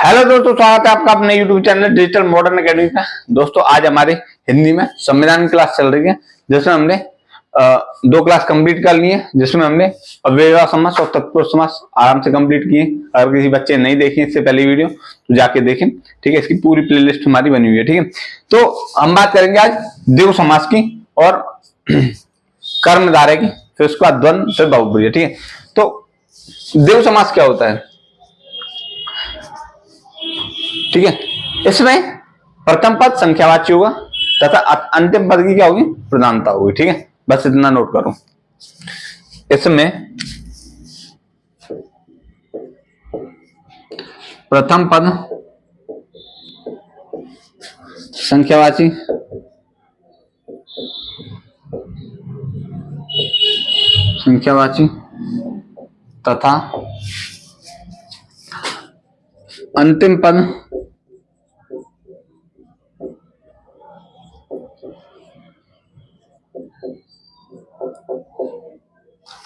Hello दोस्तों, स्वागत है आपका अपने YouTube channel digital modern academy में। दोस्तों आज हमारे हिंदी में संविधान की क्लास चल रही है, जिसमें हमने दो क्लास कंप्लीट कर ली है, जिसमें हमने अव्ययभाव समास और तत्पुरुष समास आराम से कंप्लीट किए। अगर किसी बच्चे नहीं देखे इससे पहले वीडियो तो जाके देखें, ठीक है। इसकी पूरी प्लेलिस्ट हमारी बनी हुई है, ठीक है। तो हम बात करेंगे आज द्विगु समास की और कर्मधारय की, फिर उसके बाद द्वंद्व, फिर बहुब्रीहि, ठीक है। तो द्विगु समास क्या होता है, ठीक है। इसमें प्रथम पद संख्यावाची होगा तथा अंतिम पद की क्या होगी, प्रधानता होगी, ठीक है। बस इतना नोट करो। इसमें प्रथम पद संख्यावाची तथा अंतिम पद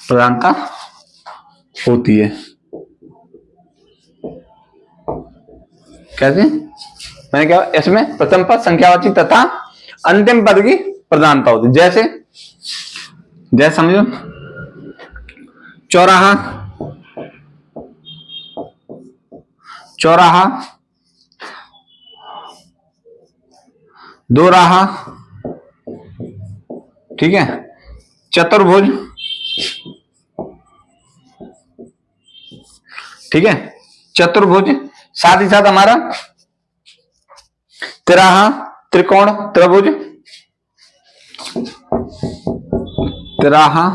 प्रधानता होती है। कैसे? मैंने क्या, इसमें प्रथम पद संख्यावाची तथा अंतिम पद की प्रधानता होती है। जैसे समझो, चौराहा, दोराहा, ठीक है। चतुर्भुज, ठीक है। चतुर्भुज, साथ ही साथ हमारा तिराहा, त्रिकोण, त्रिभुज, तिराहा,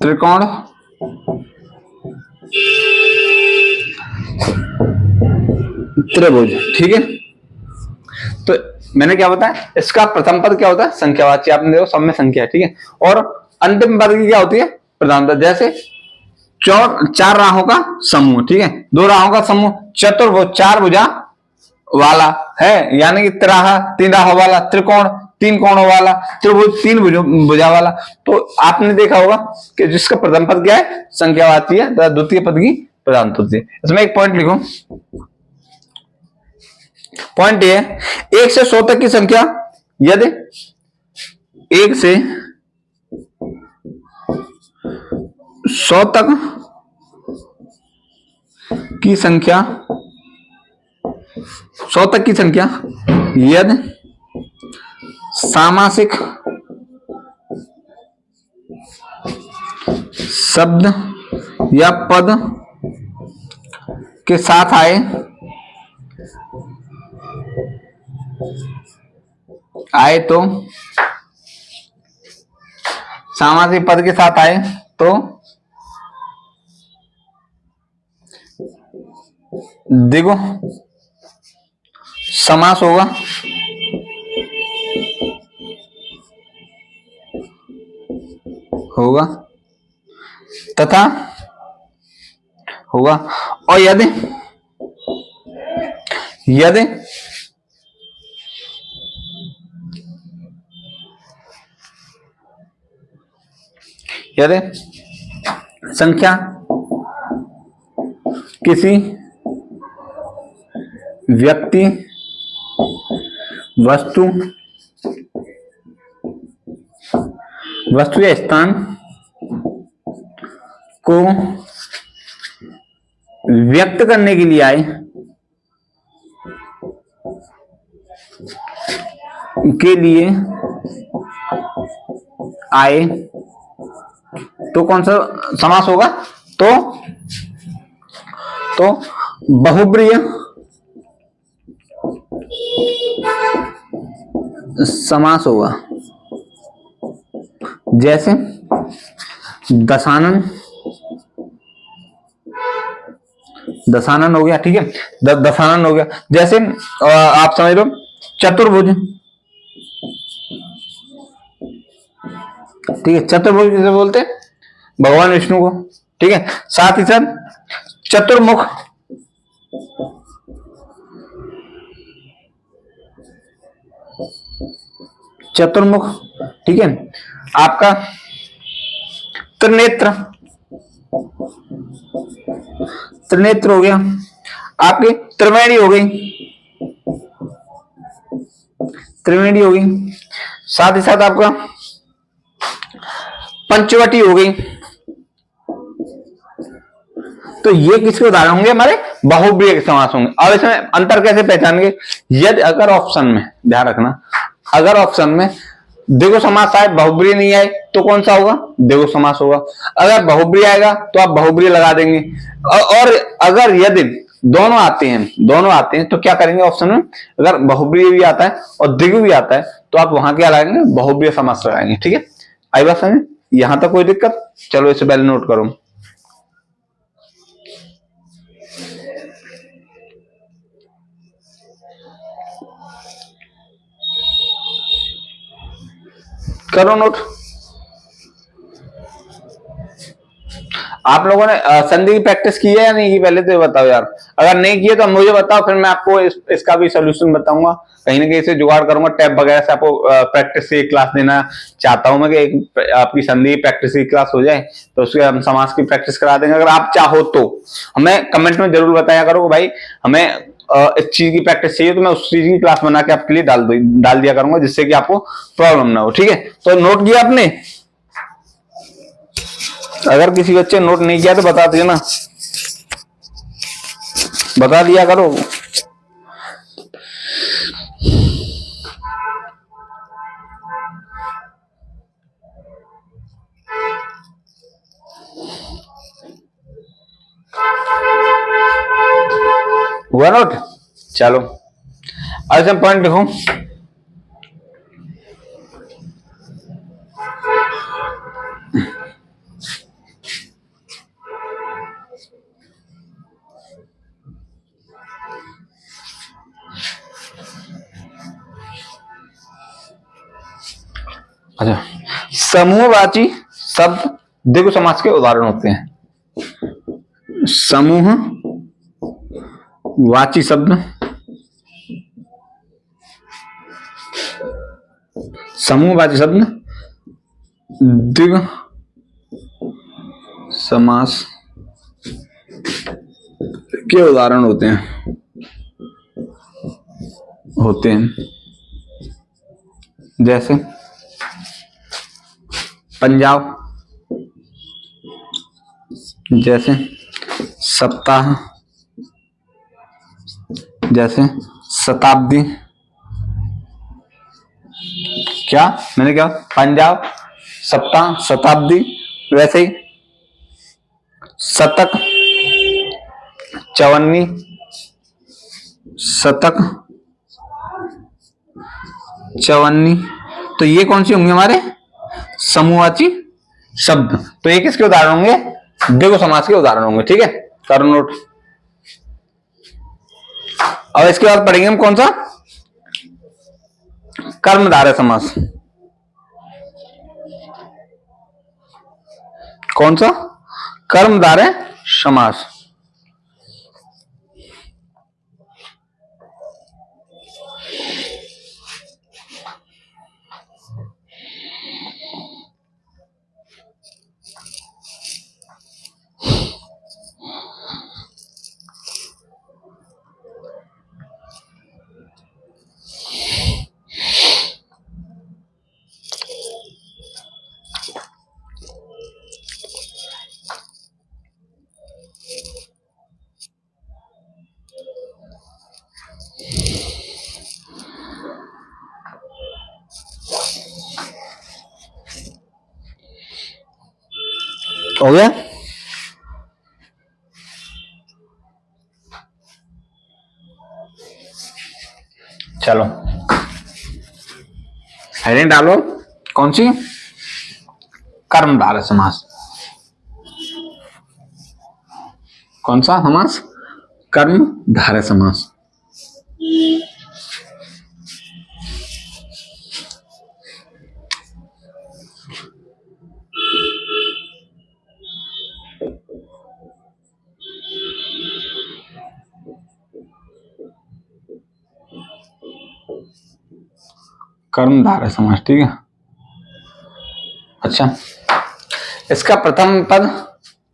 त्रिकोण, त्रिभुज, ठीक है। तो मैंने क्या बताया, इसका प्रथम पद क्या होता है, संख्यावाची। आपने देखो सब में संख्या है, ठीक है। और अंतिम पद की क्या होती है, प्रधानता। जैसे चार राहों का समूह, ठीक है। दो राहों का समूह, चतुर्भुज, चार भुजा वाला है, यानी कि तिराहा, तीन राहों वाला, त्रिकोण, तीन कोणों वाला, त्रिभुज, तीन भुजा वाला। तो आपने देखा होगा कि जिसका प्रथम पद क्या है, संख्यावाची है, तथा द्वितीय पद की प्रधानता होती है। इसमें एक पॉइंट लिखो। पॉइंट ये है, 1 से 100 तक की संख्या, यदि 1 से 100 तक की संख्या, 100 तक की संख्या यदि सामासिक शब्द या पद के साथ आए तो, सामासिक पद के साथ आए तो द्विगु समास होगा तथा होगा। और यदि संख्या किसी व्यक्ति, वस्तु या स्थान को व्यक्त करने के लिए आए तो कौन सा समास होगा, तो बहुब्रीहि समास होगा। जैसे दशानन हो गया, ठीक है। दशानन हो गया। जैसे आप समझ लो चतुर्भुज, ठीक है। चतुर्भुज किसे बोलते हैं, भगवान विष्णु को, ठीक है। साथ ही साथ चतुर्मुख, ठीक है। आपका त्रिनेत्र हो गया। आपकी त्रिवेणी हो गई, त्रिवेणी हो गई, साथ ही साथ आपका पंचवटी हो गई। तो ये किसके उदाहरण होंगे? हमारे बहुब्रीहि के समास होंगे। अब इसमें अंतर कैसे पहचानेंगे? यदि अगर ऑप्शन में, ध्यान रखना, अगर ऑप्शन में द्विगु समास आए, बहुब्रीहि नहीं आए, तो कौन सा होगा? द्विगु समास होगा। अगर बहुब्रीहि आएगा तो आप बहुब्रीहि लगा देंगे, और अगर यदि दोनों आते हैं तो क्या करेंगे? ऑप्शन में अगर बहुब्रीहि भी आता है और द्विगु भी आता है तो आप वहां क्या लगाएंगे? बहुब्रीहि समास लगाएंगे। ठीक है, आई बात समझ? यहां तक कोई दिक्कत? चलो इसे पहले नोट करो। करो नोट। आप लोगों ने संधि की प्रैक्टिस की है या नहीं की? पहले तो ये बताओ यार। अगर नहीं की है तो मुझे बताओ, फिर मैं आपको इसका भी सोल्यूशन बताऊंगा। कहीं ना कहीं से जुगाड़ करूंगा, टैब वगैरह से आपको प्रैक्टिस से क्लास देना चाहता हूं मैं, कि आपकी संधि प्रैक्टिस की क्लास हो जाए, तो उसके हम समास की प्रैक्टिस करा देंगे। अगर आप चाहो तो हमें कमेंट में जरूर बताया करो भाई, हमें इस चीज की प्रैक्टिस चाहिए, तो मैं उस चीज की क्लास बना के आपके लिए डाल दिया करूंगा, जिससे कि आपको प्रॉब्लम ना हो। ठीक है, तो नोट किया आपने? अगर किसी बच्चे नोट नहीं किया तो बता देना, बता दिया करो। हुआ नोट? चलो ऐसे पॉइंट लिखो। अच्छा, समूहवाची शब्द द्विगु समास के उदाहरण होते हैं। समूह वाची शब्द, समूहवाची शब्द द्विगु समास के उदाहरण होते हैं। जैसे पंजाब, जैसे सप्ताह, जैसे शताब्दी। क्या मैंने क्या? पंजाब, सप्ताह, शताब्दी। वैसे ही शतक, चवन्नी, शतक, चवन्नी। तो ये कौन सी होंगे? हमारे समूहवाची शब्द। तो ये किसके उदाहरण होंगे? द्विगु समास के उदाहरण होंगे। ठीक है, करो नोट। और इसके बाद पढ़ेंगे हम कौन सा? कर्मधारय समास। कौन सा? कर्मधारय समास। हो गया? चलो हेडिंग डालो। कौन सी? कर्मधारय समास। कौन सा समास? कर्मधारय समास। कर्मधारय समास। ठीक है, अच्छा, इसका प्रथम पद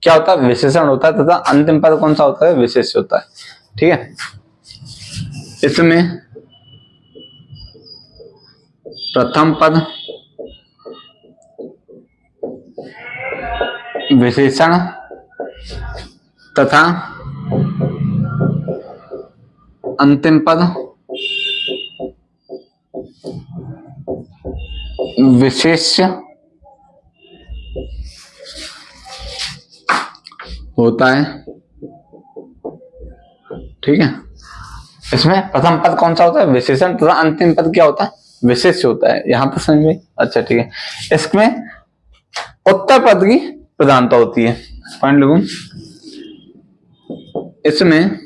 क्या होता है? विशेषण होता है, तथा अंतिम पद कौन सा होता है? विशेष्य होता है। ठीक है। इसमें प्रथम पद विशेषण तथा अंतिम पद विशेष्य होता है। ठीक है, इसमें प्रथम पद कौन सा होता है? विशेषण तथा अंतिम पद क्या होता है? विशेष्य होता है। यहां पर समझ में? अच्छा ठीक है। इसमें उत्तर पद की प्रधानता होती है। पॉइंट लिखूं, इसमें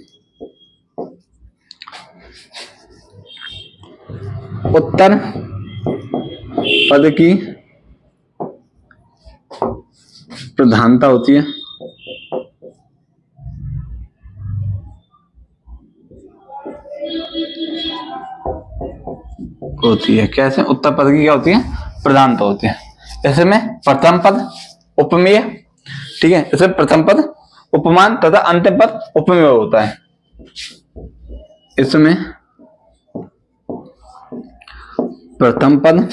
उत्तर पद की प्रधानता होती है। कैसे? उत्तर पद की क्या होती है? प्रधानता होती है। इसमें प्रथम पद उपमेय, ठीक है, इसमें प्रथम पद उपमान तथा अंतिम पद उपमेय होता है। इसमें प्रथम पद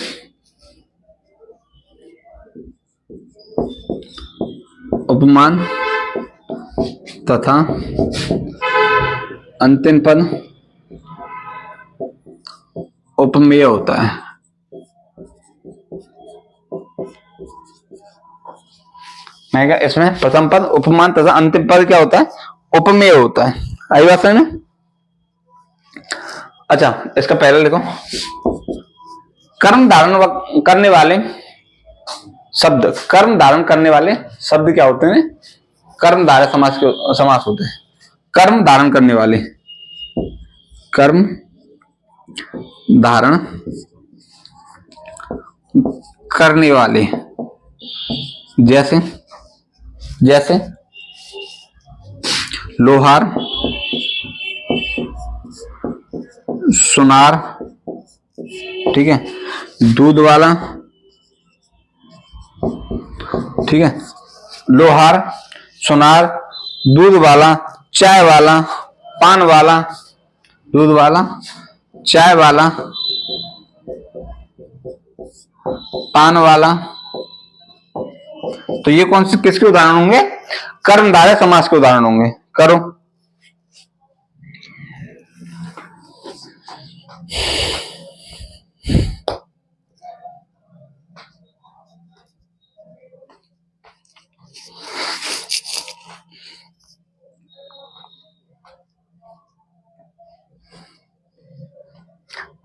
उपमान तथा अंतिम पद उपमेय होता है। मैं क्या, इसमें प्रथम पद उपमान तथा अंतिम पद क्या होता है? उपमेय होता है। आई बात समझ में? अच्छा, इसका पहले लिखो, कर्म धारण करने वाले शब्द, कर्म धारण करने वाले शब्द क्या होते हैं? कर्म धारक समास होते हैं। कर्म धारण करने वाले, कर्म धारण करने वाले, जैसे जैसे लोहार, सुनार, ठीक है, दूध वाला, ठीक है, लोहार, सुनार, दूध वाला, चाय वाला, पान वाला, दूध वाला, चाय वाला, पान वाला। तो ये कौन से किसके उदाहरण होंगे? कर्मधारय समास के उदाहरण होंगे। करो,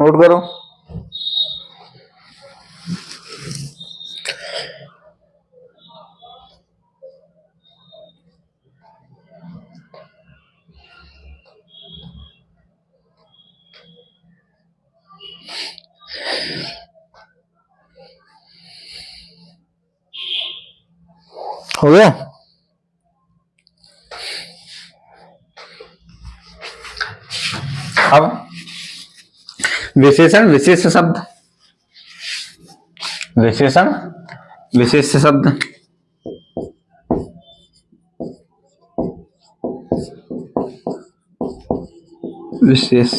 नोट करो। हो गया? अब विशेषण विशेष शब्द, विशेषण विशेष शब्द, विशेष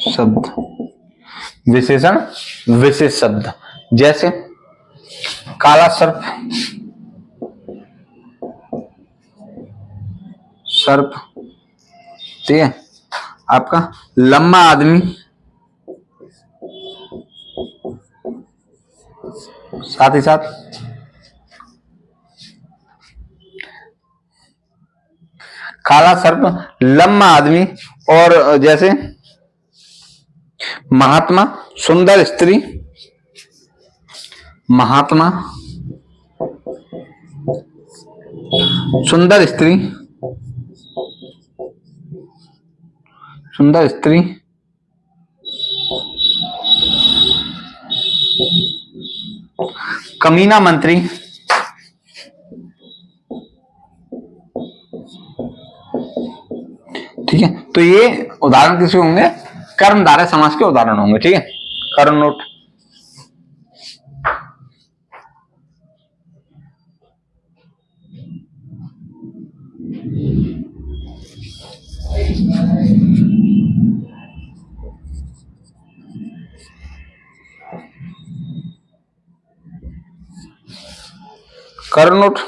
शब्द, विशेषण विशेष शब्द, जैसे काला सर्प, सर्प, ठीक है, आपका लंबा आदमी, साथ ही साथ काला सर्प, लंबा आदमी, और जैसे महात्मा, सुंदर स्त्री, महात्मा, सुंदर स्त्री, सुंदर स्त्री, कमीना मंत्री, ठीक है। तो ये उदाहरण किसके होंगे? कर्मधारय समास के उदाहरण होंगे। ठीक है, करो नोट। करो नोट।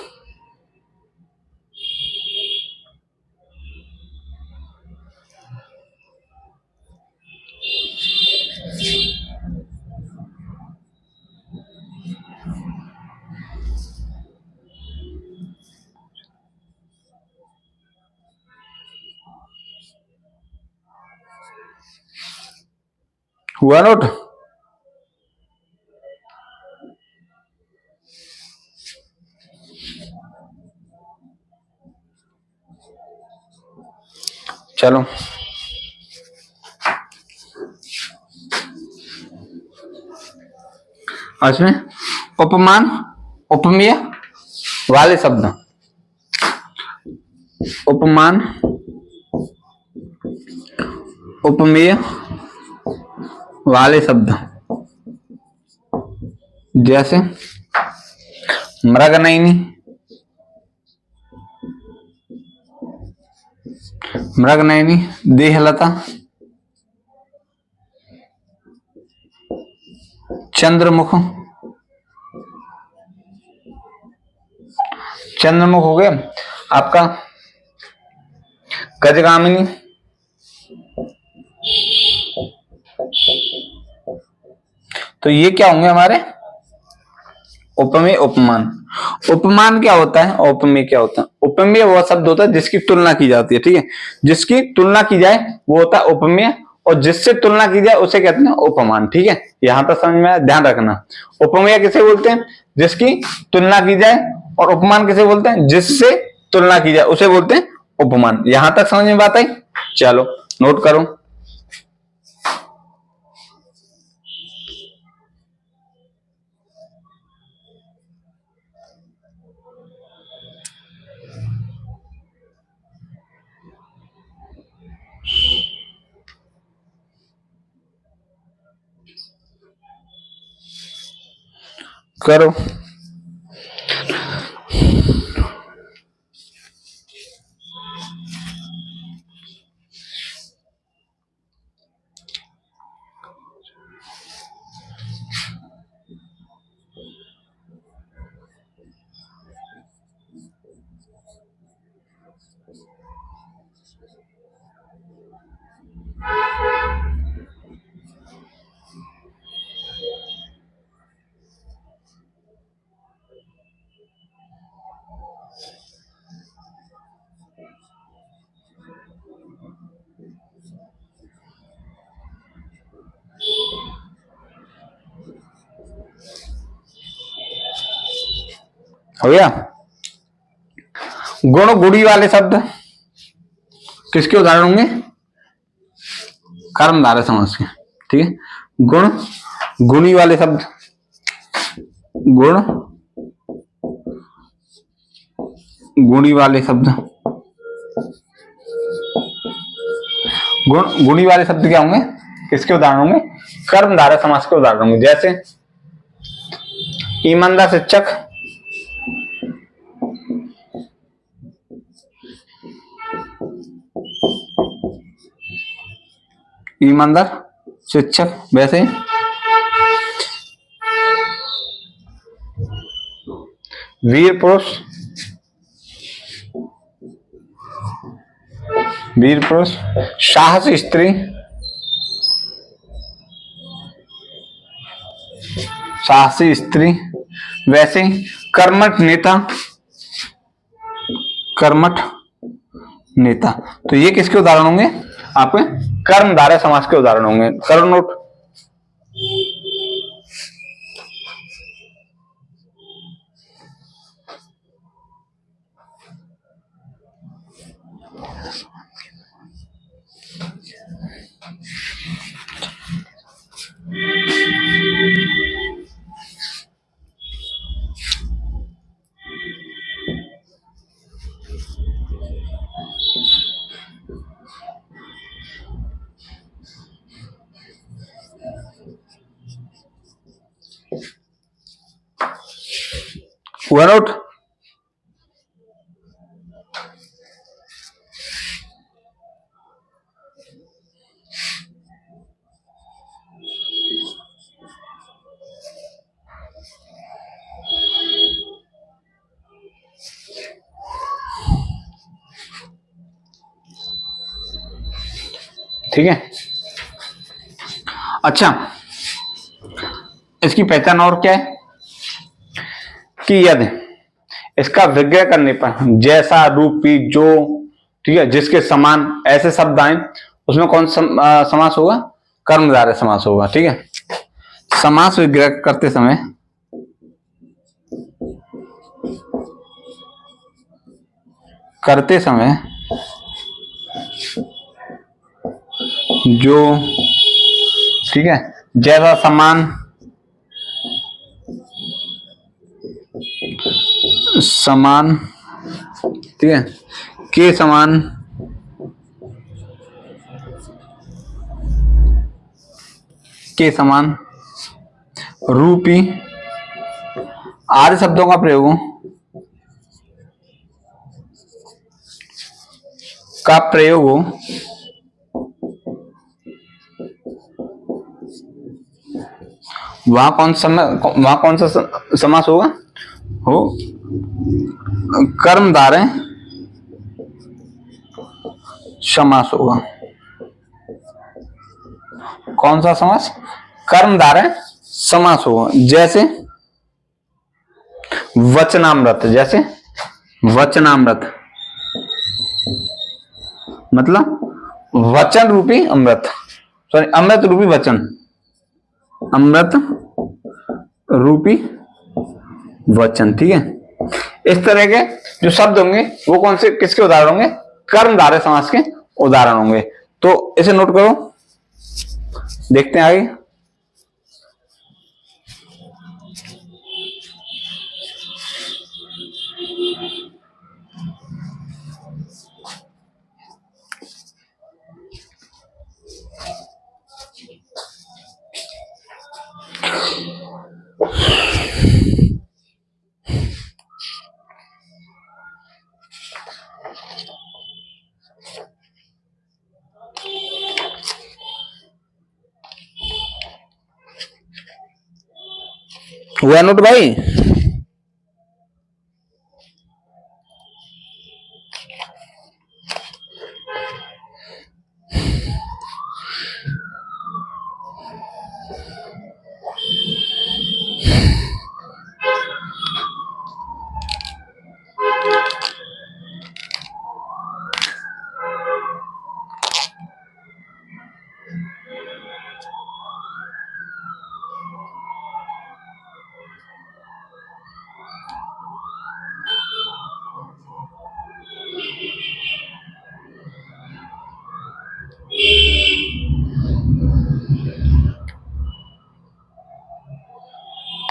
हुआ नोट। चलो इसमें उपमान उपमेय वाले शब्द, उपमान उपमेय वाले शब्द जैसे मृगनयनी, मृगनयनी, देहलता, चंद्रमुख, चंद्रमुख हो गया आपका, गजगामिनी, तो ये क्या होंगे हमारे उपमेय उपमान। उपमान क्या होता है, उपमेय क्या होता है? उपमेय वो शब्द होता है जिसकी तुलना की जाती है, ठीक है, जिसकी तुलना की जाए वो होता है उपमेय, और जिससे तुलना की जाए उसे कहते हैं उपमान, ठीक है, यहां तक समझ में आया, ध्यान रखना। उपमेय किसे बोलते हैं? जिसकी तुलना की जाए, और उपमान किसे बोलते हैं? जिससे तुलना की जाए उसे बोलते हैं उपमान। यहां तक समझ में बात आई? चलो नोट करो। करो। हो गया। गुण गुड़ी वाले शब्द किसके उदाहरण होंगे? कर्मधारय समास के, ठीक है। गुण गुणी वाले शब्द, गुण गुणी वाले शब्द, गुण गुणी वाले शब्द क्या होंगे? किसके उदाहरण होंगे? कर्मधारय समास के उदाहरण होंगे। जैसे ईमानदार शिक्षक, ईमानदार शिक्षक, वैसे वीर पुरुष, वीर पुरुष, साहसी स्त्री, साहसी स्त्री, वैसे कर्मठ नेता, कर्मठ नेता। तो ये किसके उदाहरण होंगे? आपके कर्मधारय समास के उदाहरण होंगे। करो नोट। हुआ नोट। ठीक है। अच्छा, इसकी पहचान और क्या है कि यदि इसका विग्रह करने पर जैसा, रूपी, जो, ठीक है, जिसके समान, ऐसे शब्द आए, उसमें कौन सा समास होगा? कर्मधारय समास होगा। ठीक है। समास विग्रह करते समय जो, ठीक है, जैसा, समान, ठीक है, के समान, रूपी आदि शब्दों का प्रयोग हो, वहां कौन सा समास होगा? हो कर्मधारय समास होगा। कौन सा समास? कर्मधारय समास होगा। जैसे वचनामृत, मतलब वचन रूपी अमृत, सॉरी, अमृत रूपी वचन, अमृत रूपी वचन। ठीक है। इस तरह के जो शब्द होंगे वो कौन से, किसके उदाहरण होंगे? कर्मधारय समास के उदाहरण होंगे। तो इसे नोट करो, देखते हैं आगे। हुआ नोट भाई?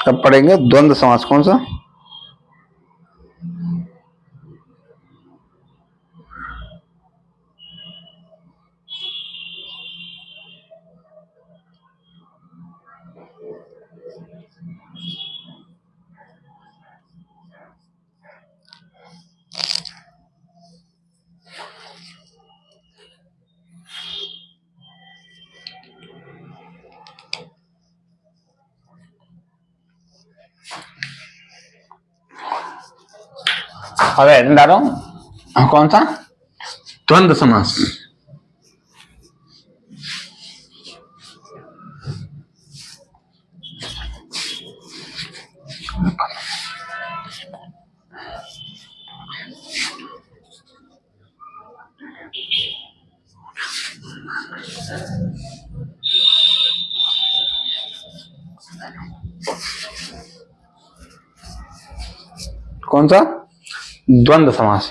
अब पढ़ेंगे द्वंद्व समास। कौन सा? अब ला रहा हूं, कौन सा? द्वंद्व समास। कौन सा? द्वंद्व समास।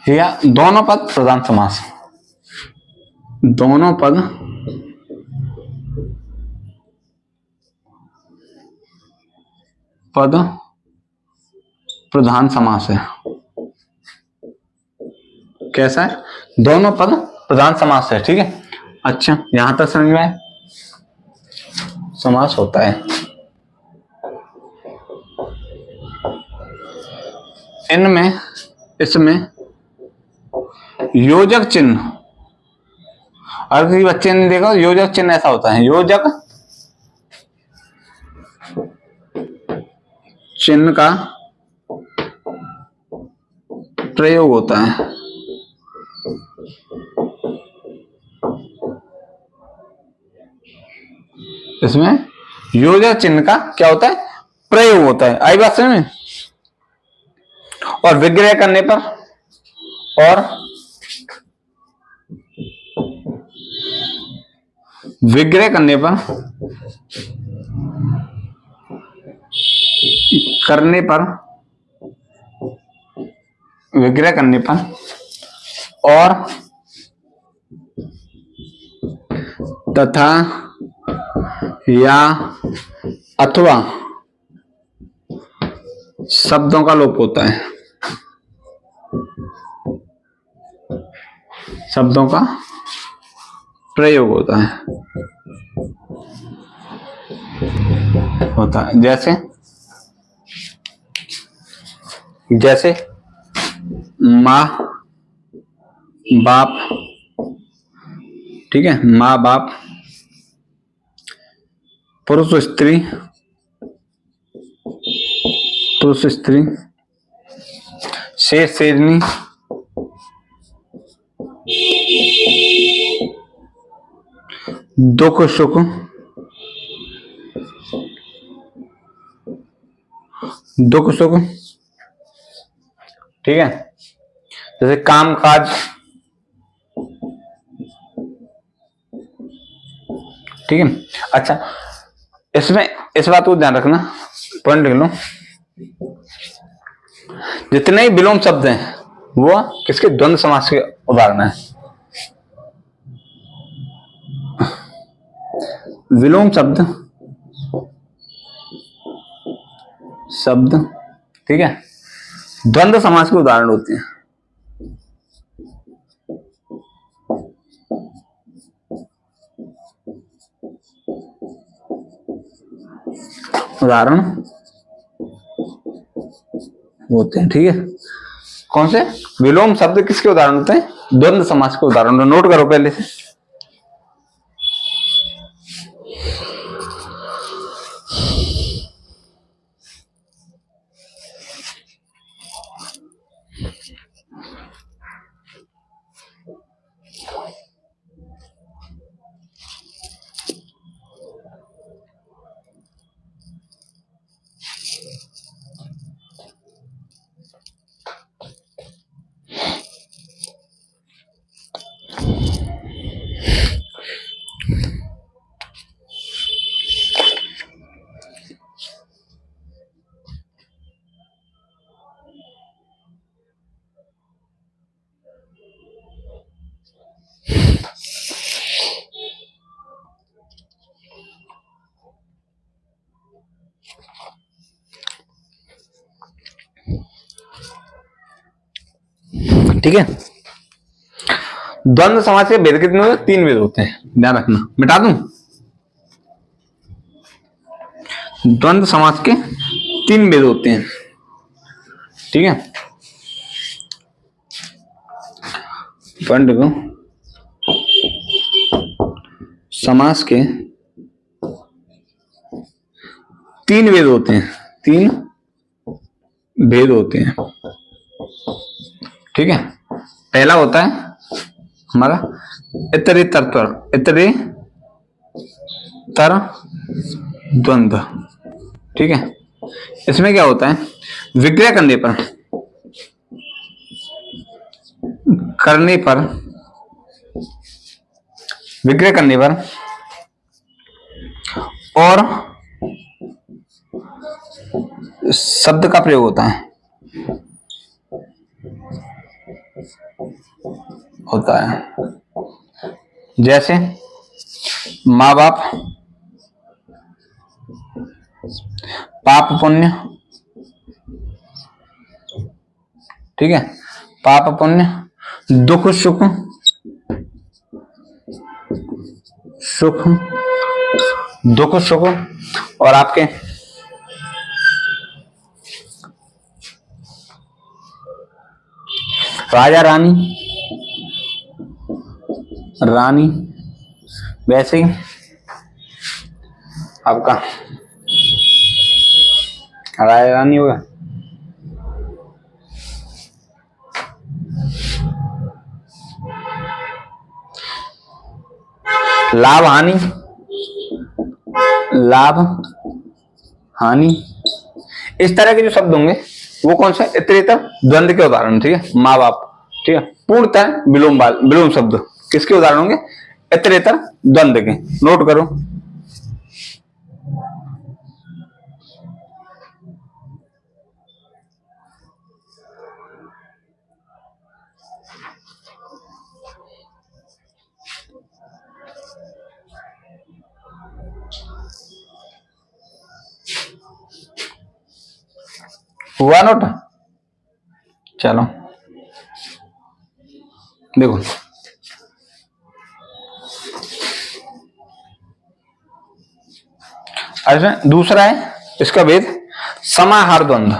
या दोनों पद प्रधान समास, दोनों पद प्रधान समास है। कैसा है? दोनों पद प्रधान समास है। ठीक है। अच्छा, यहां तक समझ में समास होता है। इनमें, इसमें योजक चिन्ह हर किसी बच्चे ने देखा योजक चिन्ह ऐसा होता है, योजक चिन्ह का प्रयोग होता है। इसमें योजक चिन्ह का क्या होता है, प्रयोग होता है। आई बात समझ में। और विग्रह करने पर, और विग्रह करने पर, विग्रह करने पर और तथा या अथवा शब्दों का लोप होता है। शब्दों का प्रयोग होता है। जैसे माँ बाप, ठीक है, माँ बाप, पुरुष स्त्री, शेर शेरनी, दुख सुख, ठीक है, जैसे काम काज, ठीक है। अच्छा, इसमें इस बात को ध्यान रखना, पॉइंट लिख लो, जितने ही विलोम शब्द हैं वो किसके, द्वंद्व समास के उदाहरण है। विलोम शब्द, ठीक है, द्वंद्व समास के उदाहरण होते हैं। उदाहरण होते हैं, ठीक है। कौन से विलोम शब्द किसके उदाहरण होते हैं, द्वंद्व समास के उदाहरण। नोट करो पहले से। ठीक है, द्वंद्व समास के भेद कितने होते हैं, 3 भेद होते हैं, ध्यान रखना। मिटा दूं, द्वंद्व समास के 3 भेद होते हैं, ठीक है। पॉइंट को, समास के 3 भेद होते हैं, 3 भेद होते हैं, ठीक है। पहला होता है हमारा इतरेतर द्वंद्व, ठीक है। इसमें क्या होता है, विग्रह करने पर और शब्द का प्रयोग होता है, जैसे माँ बाप, पाप पुण्य, ठीक है, पाप पुण्य, दुख सुख, और आपके राजा रानी, वैसे ही आपका रायरानी होगा, लाभ हानि, लाभ हानि, इस तरह के जो शब्द होंगे वो कौन से इतरेतर द्वंद्व के उदाहरण, ठीक है। माँ बाप, ठीक है। पूर्णतः विलोम शब्द किसके उदाहरण होंगे, इतरेतर द्वंद्व के। नोट करो। हुआ नोट, चलो देखो, अच्छा दूसरा है इसका भेद समाहार द्वंद्व।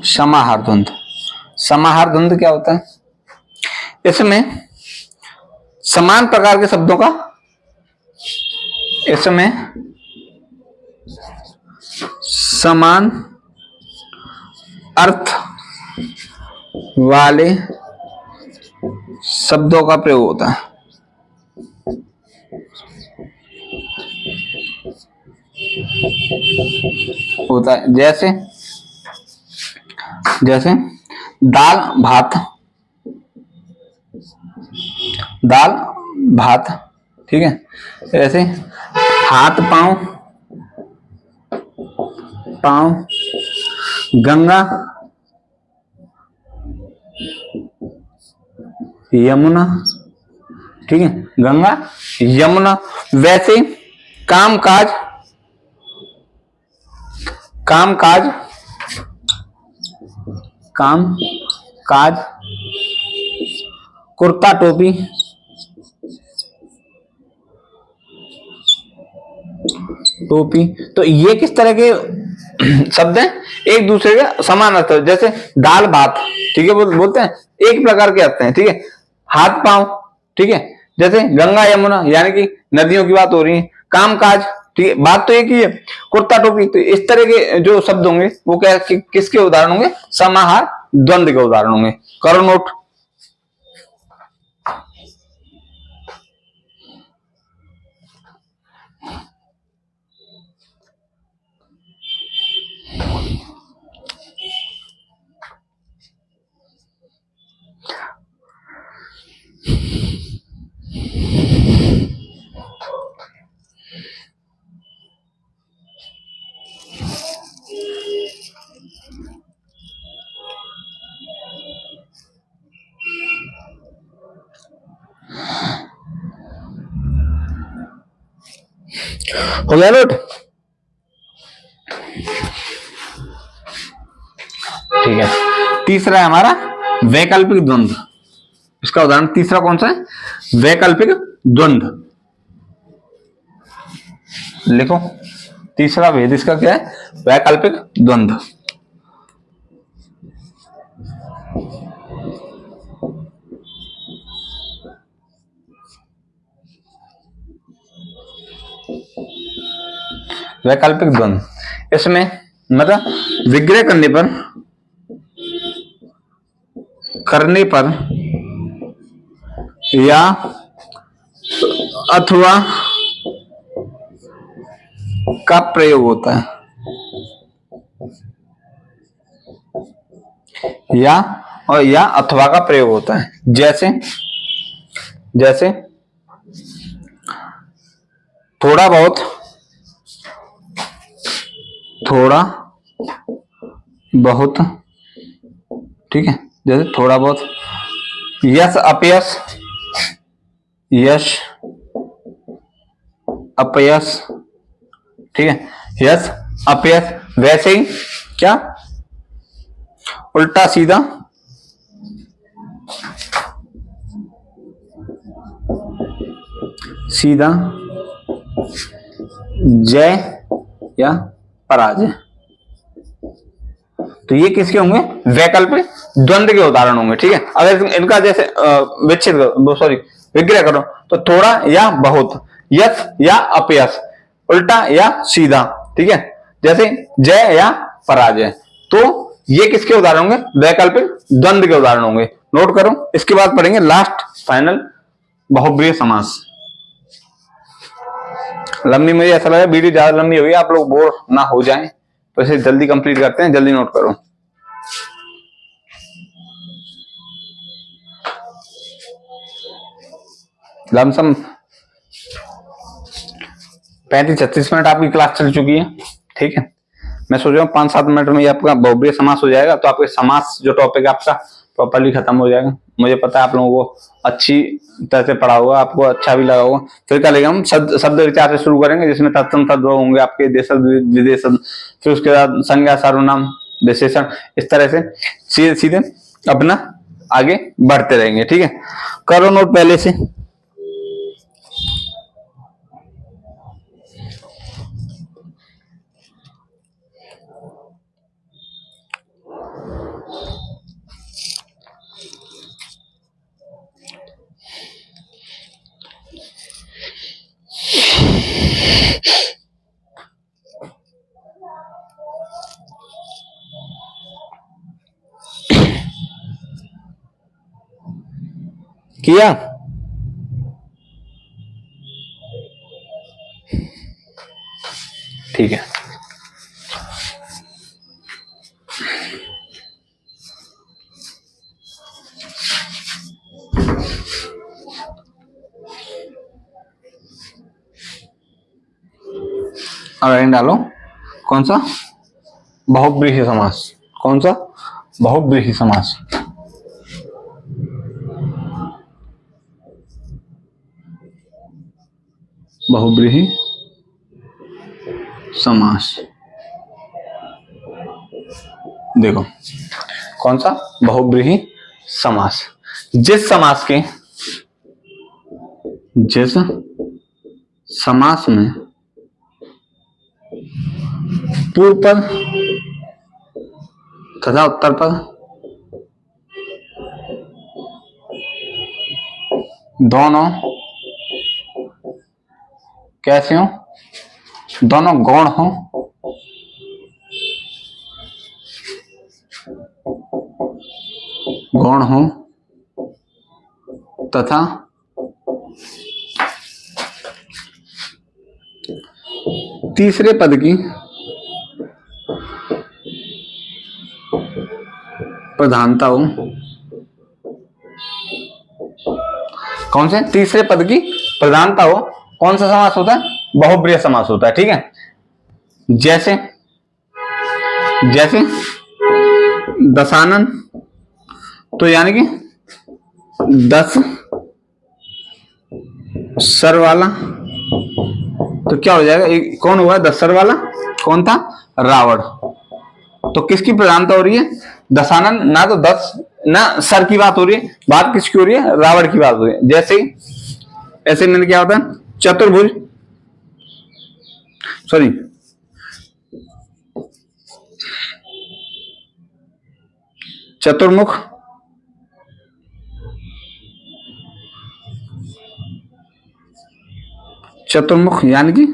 समाहार द्वंद्व, समाहार द्वंद्व क्या होता है, इसमें समान प्रकार के शब्दों का, इसमें समान अर्थ वाले शब्दों का प्रयोग होता है जैसे जैसे दाल भात, दाल भात, ठीक है। ऐसे हाथ पांव, पांव, गंगा यमुना, ठीक है, गंगा यमुना। वैसे काम काज, काम काज, काम काज, कुर्ता टोपी, टोपी। तो ये किस तरह के शब्द हैं, एक दूसरे के समान अर्थ। जैसे दाल भात, ठीक है, बोलते हैं एक प्रकार के अर्थ हैं, ठीक है। हाथ पांव, ठीक है, जैसे गंगा यमुना यानी कि नदियों की बात हो रही है। काम काज, ठीक है, बात तो एक ही है। कुर्ता टोपी, तो इस तरह के जो शब्द होंगे वो क्या किसके उदाहरण होंगे, समाहार द्वंद्व के उदाहरण होंगे। करो नोट। हो गया नोट, ठीक है। तीसरा है हमारा वैकल्पिक द्वंद्व। इसका उदाहरण तीसरा कौन सा है, वैकल्पिक द्वंद्व। लिखो, तीसरा भेद इसका क्या है, वैकल्पिक द्वंद्व। वैकल्पिक द्वंद्व, इसमें मतलब विग्रह करने पर या अथवा का प्रयोग होता है, या अथवा का प्रयोग होता है। जैसे जैसे थोड़ा बहुत, थोड़ा बहुत, ठीक है, जैसे थोड़ा बहुत। यश अपयश, यश अपयश, ठीक है, यश अपयश। वैसे ही क्या, उल्टा सीधा, सीधा, जय या पराजय। तो ये किसके होंगे? वैकल्पिक द्वंद्व के उदाहरण होंगे। ठीक है, अगर इनका जैसे विच्छेद करो, सॉरी विग्रह करो, तो थोड़ा या बहुत, यश या अपयश, उल्टा या सीधा। ठीक है, जैसे जय या पराजय। तो ये किसके उदाहरण होंगे? वैकल्पिक द्वंद्व के उदाहरण होंगे। नोट करो। इसके बाद पढ़ेंगे लास्ट फाइनल बहुब्रीहि समास। लंबी, मुझे ऐसा लगा वीडियो ज्यादा लंबी हुई, आप लोग बोर ना हो जाएं, तो इसे जल्दी कंप्लीट करते हैं। जल्दी नोट करो। लमसम 35-36 मिनट आपकी क्लास चल चुकी है। ठीक है, मैं सोच रहा हूँ 5-7 मिनट में आपका बहुब्रीहि समास हो जाएगा, तो आपके समास जो टॉपिक है आपका प्रॉपर्ली खत्म हो जाएगा। मुझे पता है आप लोगों को अच्छी तरह से पढ़ा होगा, आपको अच्छा भी लगा होगा। फिर क्या लेगा, हम शब्द विचार से शुरू करेंगे, जिसमें तत्सम तद्भव होंगे आपके, देशज विदेशज, फिर उसके बाद संज्ञा सर्वनाम विशेषण, इस तरह से सीधे सीधे अपना आगे बढ़ते रहेंगे। ठीक है, करो नोट पहले से। किया? ठीक है, अब डालो कौन सा? बहुब्रीहि समास। कौन सा? बहुब्रीहि समास। बहुब्रीहि समास। देखो कौन सा? बहुब्रीहि समास। जिस समास में पूर्व पद तथा उत्तर पद दोनों कैसे हो? दोनों गौण हो, तथा तीसरे पद की प्रधानता हो। कौन से? तीसरे पद की प्रधानता हो। कौन सा समास होता है? बहुब्रीहि समास होता है। ठीक है, जैसे दशानन, तो यानी कि 10 सर वाला, तो क्या हो जाएगा? कौन हुआ 10 सर वाला? कौन था? रावण। तो किसकी प्रधानता हो रही है? दशानन, ना तो 10 ना सर की बात हो रही है, बात किसकी हो रही है? रावण की बात हो रही है। जैसे ऐसे में क्या होता है? चतुर्भुज, सॉरी चतुर्मुख, यानी कि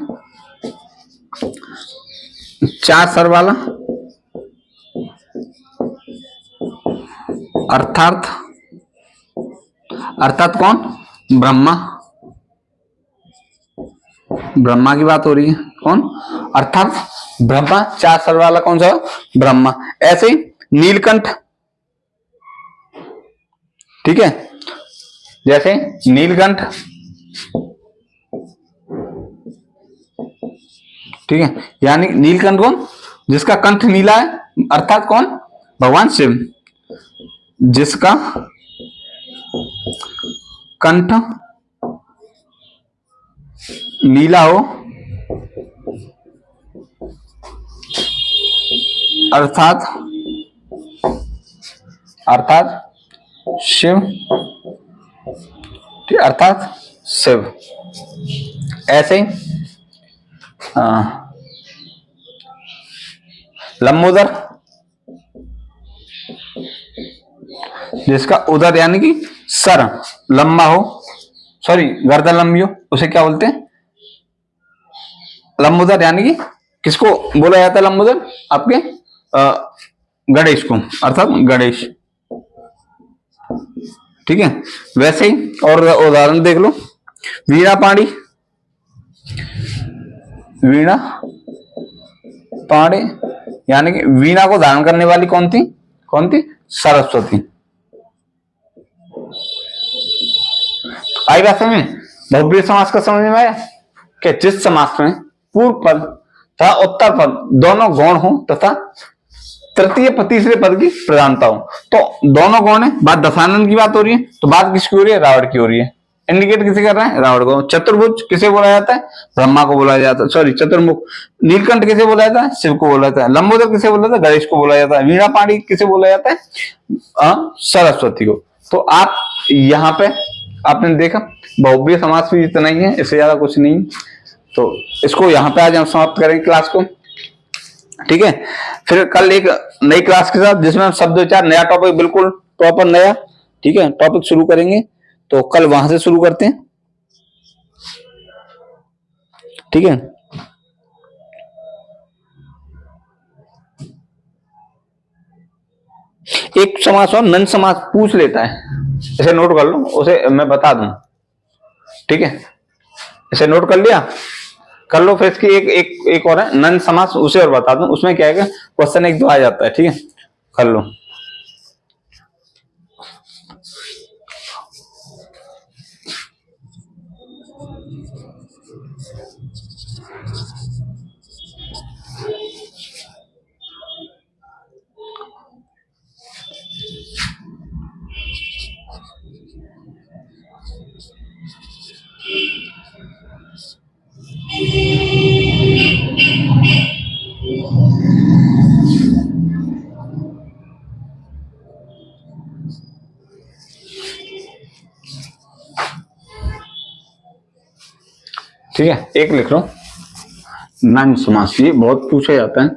4 सर वाला, अर्थात कौन? ब्रह्मा की बात हो रही है। कौन? अर्थात ब्रह्मा। 4 सर वाला कौन सा? ब्रह्मा। ऐसे ही नीलकंठ, ठीक है, जैसे नीलकंठ, ठीक है, यानी नीलकंठ कौन? जिसका कंठ नीला है, अर्थात कौन? भगवान शिव। जिसका कंठ नीला हो, अर्थात शिव, अर्थात शिव। ऐसे लंबोदर, जिसका उदर यानी कि सर लंबा हो, सॉरी गर्दन लंबी हो, उसे क्या बोलते हैं? लंबोदर। यानी कि किसको बोला जाता है लंबोदर? आपके गणेश को, अर्थात गणेश। ठीक है, वैसे ही और उदाहरण देख लो, वीणा पाणी। वीणा पाणी यानी कि वीणा को धारण करने वाली कौन थी? कौन थी? सरस्वती। आई बात समझ में? बहुब्रीहि समास का समझ में आया कि जिस समास में पूर्व पद तथा उत्तर पद दोनों गौण हो तथा तृतीय तीसरे पद की प्रधानता हो। तो दोनों गौण है, बात दशानन की बात हो रही है, तो बात किसकी हो रही है? रावण की हो रही है। इंडिकेट किसे कर रहा है? रावण को। चतुर्भुज किसे बोला जाता है? ब्रह्मा को बोला जाता है, सॉरी चतुर्मुख। नीलकंठ किसे बोला जाता है? शिव को बोला जाता है। लंबोदर किसे बोला जाता है? गणेश को बोला जाता है। वीणा पाणी किसे बोला जाता है? सरस्वती को। तो आप यहाँ पे आपने देखा बहुब्रीहि समास भी इतना ही है, इससे ज्यादा कुछ नहीं। तो इसको यहाँ पे आज हम समाप्त करेंगे क्लास को। ठीक है, फिर कल एक नई क्लास के साथ जिसमें हम शब्द विचार, नया टॉपिक, बिल्कुल प्रॉपर नया, ठीक है, टॉपिक शुरू करेंगे। तो कल वहां से शुरू करते हैं। ठीक है, एक समास और नन समास पूछ लेता है, इसे नोट कर लो, उसे मैं बता दूं। ठीक है, इसे नोट कर लिया, कर लो। फिर इसकी एक और है नन समास, उसे और बता दूं। उसमें क्या है, क्वेश्चन एक दो आ जाता है। ठीक है, कर लो। ठीक है, एक लिख लो नन समास, ये बहुत पूछा जाता है।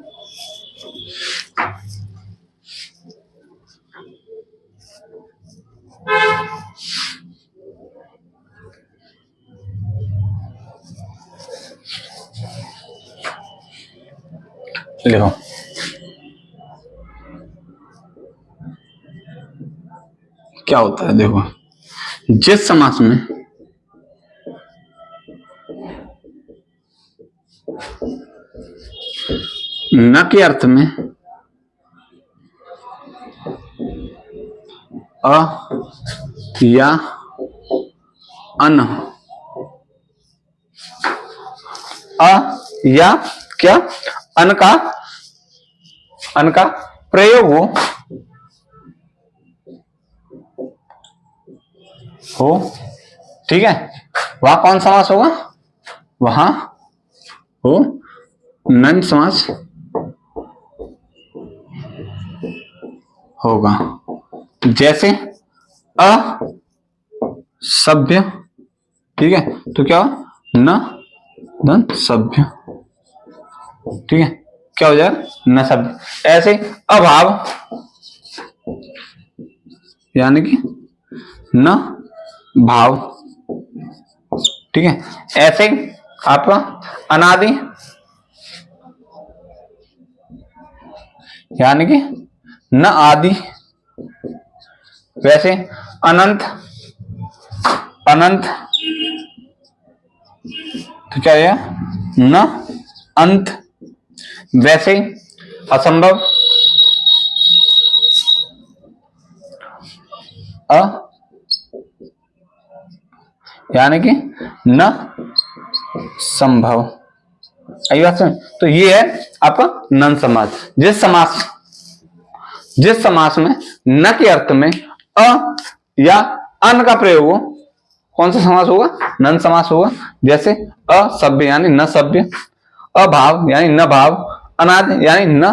लिखो, क्या होता है देखो, जिस समास में न के अर्थ में अ या अन, अ या क्या अन का प्रयोग हो, ठीक है, वहां कौन समास होगा? वहां हो नन समास होगा। जैसे असभ्य, ठीक है, तो क्या न धन सभ्य, ठीक है, क्या हो जाएगा? न सभ्य। ऐसे अभाव यानी कि न भाव, ठीक है। ऐसे आपका अनादि यानी कि न आदि। वैसे अनंत, अनंत तो क्या है? न अंत। वैसे असंभव, अ यानी कि न संभव। आई बात समझ? तो ये है आपका नन समास। जिस समास में न के अर्थ में अ या अन का प्रयोग हो, कौन सा समास होगा? नन समास होगा। जैसे असभ्य यानी न सभ्य, अभाव यानी न भाव, अनादि यानी न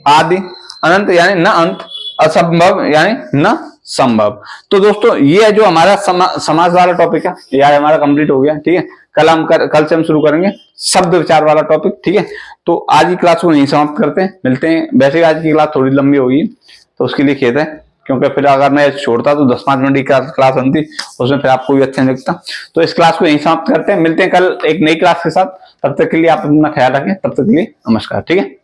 आदि, अनंत यानी न अंत, असंभव यानी न संभव। तो दोस्तों ये जो हमारा समास वाला टॉपिक है, यह हमारा कंप्लीट हो गया। ठीक है, कल से हम शुरू करेंगे शब्द विचार वाला टॉपिक। ठीक है, तो आज की क्लास को यहीं समाप्त करते हैं, मिलते हैं। वैसे आज की क्लास थोड़ी लंबी होगी तो उसके लिए खेद है, क्योंकि फिर अगर मैं छोड़ता तो 10-5 मिनट की क्लास बनती, उसमें फिर आपको भी अच्छा नहीं लगता। तो इस क्लास को यहीं समाप्त करते हैं, मिलते हैं कल एक नई क्लास के साथ। तब तक के लिए आप अपना ख्याल रखें, तब तक के लिए नमस्कार, ठीक है।